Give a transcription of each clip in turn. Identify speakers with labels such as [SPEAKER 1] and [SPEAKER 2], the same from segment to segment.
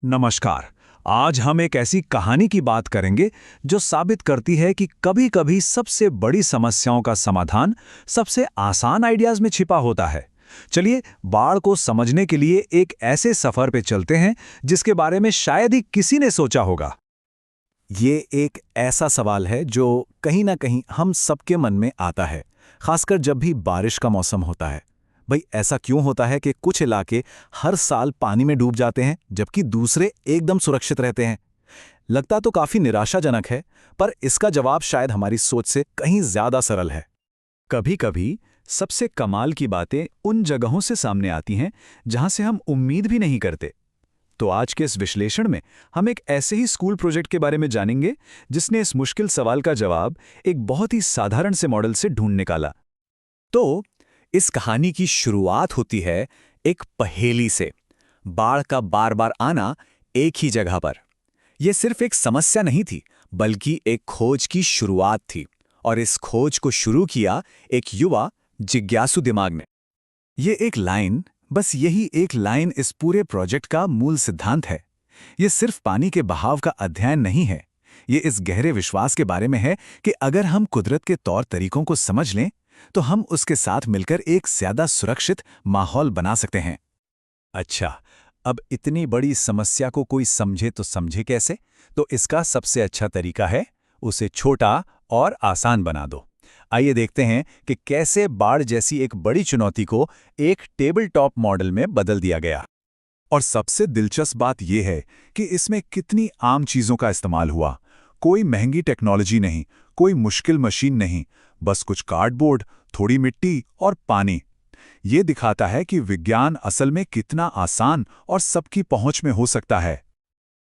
[SPEAKER 1] नमस्कार। आज हम एक ऐसी कहानी की बात करेंगे जो साबित करती है कि कभी-कभी सबसे बड़ी समस्याओं का समाधान सबसे आसान आइडियाज में छिपा होता है। चलिए बाढ़ को समझने के लिए एक ऐसे सफर पे चलते हैं जिसके बारे में शायद ही किसी ने सोचा होगा।
[SPEAKER 2] ये एक ऐसा सवाल है जो कहीं ना कहीं हम सबके मन में आता है, खासकर जब भी बारिश का मौसम होता है। भाई, ऐसा क्यों होता है कि कुछ इलाके हर साल पानी में डूब जाते हैं जबकि दूसरे एकदम सुरक्षित रहते हैं? लगता तो काफी निराशाजनक है, पर इसका जवाब शायद हमारी सोच से कहीं ज्यादा सरल है।
[SPEAKER 3] कभी कभी सबसे कमाल की बातें उन जगहों से सामने आती हैं जहां से हम उम्मीद भी नहीं करते। तो आज के इस विश्लेषण में हम एक ऐसे ही स्कूल प्रोजेक्ट के बारे में जानेंगे जिसने इस मुश्किल सवाल का जवाब एक बहुत ही साधारण से मॉडल से ढूंढ निकाला।
[SPEAKER 2] तो इस कहानी की शुरुआत होती है एक पहेली से। बाढ़ का बार बार आना एक ही जगह पर। यह सिर्फ एक समस्या नहीं थी, बल्कि एक खोज की शुरुआत थी। और इस खोज को शुरू किया एक युवा जिज्ञासु दिमाग ने। ये एक लाइन, बस यही एक लाइन इस पूरे प्रोजेक्ट का मूल सिद्धांत है। ये सिर्फ पानी के बहाव का अध्ययन नहीं है, ये इस गहरे विश्वास के बारे में है कि अगर हम कुदरत के तौर तरीकों को समझ लें तो हम उसके साथ मिलकर एक ज्यादा सुरक्षित माहौल बना सकते हैं।
[SPEAKER 3] अच्छा, अब इतनी बड़ी समस्या को कोई समझे तो समझे कैसे? तो इसका सबसे अच्छा तरीका है उसे छोटा और आसान बना दो। आइए देखते हैं कि कैसे बाढ़ जैसी एक बड़ी चुनौती को एक टेबल टॉप मॉडल में बदल दिया गया।
[SPEAKER 1] और सबसे दिलचस्प बात यह है कि इसमें कितनी आम चीजों का इस्तेमाल हुआ। कोई महंगी टेक्नोलॉजी नहीं, कोई मुश्किल मशीन नहीं, बस कुछ कार्डबोर्ड, थोड़ी मिट्टी और पानी। ये दिखाता है कि विज्ञान असल में कितना आसान और सबकी पहुंच में हो सकता है।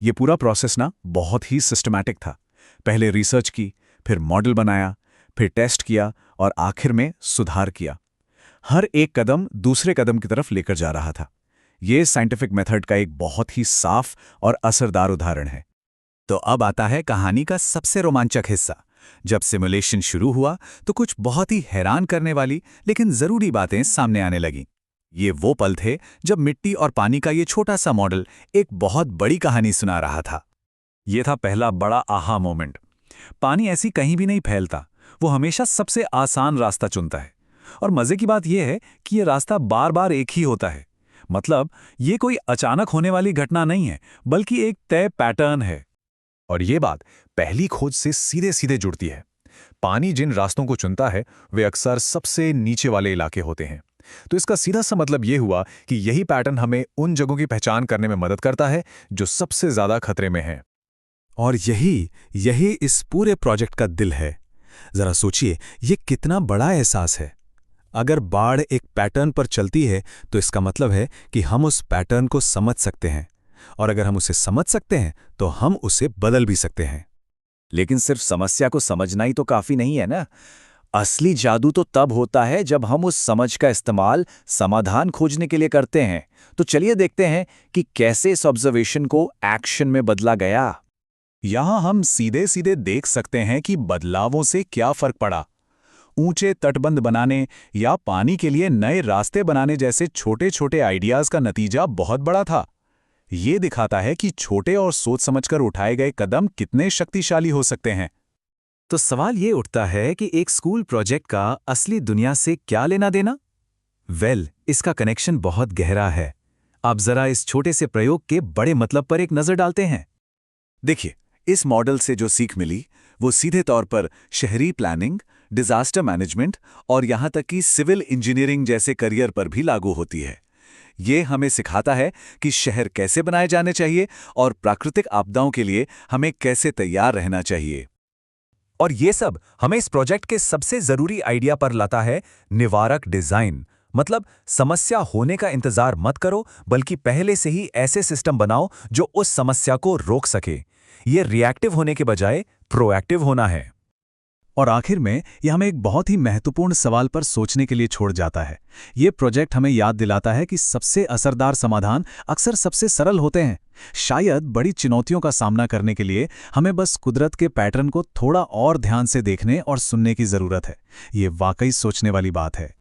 [SPEAKER 2] ये पूरा प्रोसेस ना बहुत ही सिस्टमैटिक था। पहले रिसर्च की, फिर मॉडल बनाया, फिर टेस्ट किया और आखिर में सुधार किया। हर एक कदम दूसरे कदम की तरफ लेकर जा रहा था। ये साइंटिफिक मेथड का एक बहुत ही साफ और असरदार उदाहरण है। तो अब आता है कहानी का सबसे रोमांचक हिस्सा। जब सिमुलेशन शुरू हुआ तो कुछ बहुत ही हैरान करने वाली लेकिन जरूरी बातें सामने आने लगीं। ये वो पल थे जब मिट्टी और पानी का ये छोटा सा मॉडल एक बहुत बड़ी कहानी सुना रहा था।
[SPEAKER 3] ये था पहला बड़ा आहा मोमेंट। पानी ऐसी कहीं भी नहीं फैलता, वो हमेशा सबसे आसान रास्ता चुनता है। और मजे की बात यह है कि ये रास्ता बार बार एक ही होता है। मतलब ये कोई अचानक होने वाली घटना नहीं है, बल्कि एक तय पैटर्न है।
[SPEAKER 2] और ये बात पहली खोज से सीधे सीधे जुड़ती है। पानी जिन रास्तों को चुनता है वे अक्सर सबसे नीचे वाले इलाके होते हैं। तो इसका सीधा सा मतलब ये हुआ कि यही पैटर्न हमें उन जगहों की पहचान करने में मदद करता है जो सबसे ज्यादा खतरे में हैं। और यही इस पूरे प्रोजेक्ट का दिल है। जरा सोचिए, ये कितना बड़ा एहसास है। अगर बाढ़ एक पैटर्न पर चलती है तो इसका मतलब है कि हम उस पैटर्न को समझ सकते हैं, और अगर हम उसे समझ सकते हैं तो हम उसे बदल भी सकते हैं।
[SPEAKER 3] लेकिन सिर्फ समस्या को समझना ही तो काफी नहीं है ना। असली जादू तो तब होता है जब हम उस समझ का इस्तेमाल समाधान खोजने के लिए करते हैं। तो चलिए देखते हैं कि कैसे इस ऑब्जर्वेशन को एक्शन में बदला गया।
[SPEAKER 1] यहां हम सीधे सीधे देख सकते हैं कि बदलावों से क्या फर्क पड़ा। ऊंचे तटबंध बनाने या पानी के लिए नए रास्ते बनाने जैसे छोटे छोटे आइडियाज का नतीजा बहुत बड़ा था। ये दिखाता है कि छोटे और सोच समझकर उठाए गए कदम कितने शक्तिशाली हो सकते हैं।
[SPEAKER 2] तो सवाल ये उठता है कि एक स्कूल प्रोजेक्ट का असली दुनिया से क्या लेना देना? इसका कनेक्शन बहुत गहरा है। आप जरा इस छोटे से प्रयोग के बड़े मतलब पर एक नजर डालते हैं। देखिए, इस मॉडल से जो सीख मिली वो सीधे तौर पर शहरी प्लानिंग, डिजास्टर मैनेजमेंट और यहां तक कि सिविल इंजीनियरिंग जैसे करियर पर भी लागू होती है। ये हमें सिखाता है कि शहर कैसे बनाए जाने चाहिए और प्राकृतिक आपदाओं के लिए हमें कैसे तैयार रहना चाहिए।
[SPEAKER 3] और ये सब हमें इस प्रोजेक्ट के सबसे जरूरी आइडिया पर लाता है, निवारक डिजाइन। मतलब समस्या होने का इंतजार मत करो, बल्कि पहले से ही ऐसे सिस्टम बनाओ जो उस समस्या को रोक सके। ये रिएक्टिव होने के बजाय प्रोएक्टिव होना है।
[SPEAKER 2] और आखिर में यह हमें एक बहुत ही महत्वपूर्ण सवाल पर सोचने के लिए छोड़ जाता है। ये प्रोजेक्ट हमें याद दिलाता है कि सबसे असरदार समाधान अक्सर सबसे सरल होते हैं। शायद बड़ी चुनौतियों का सामना करने के लिए हमें बस कुदरत के पैटर्न को थोड़ा और ध्यान से देखने और सुनने की जरूरत है। ये वाकई सोचने वाली बात है।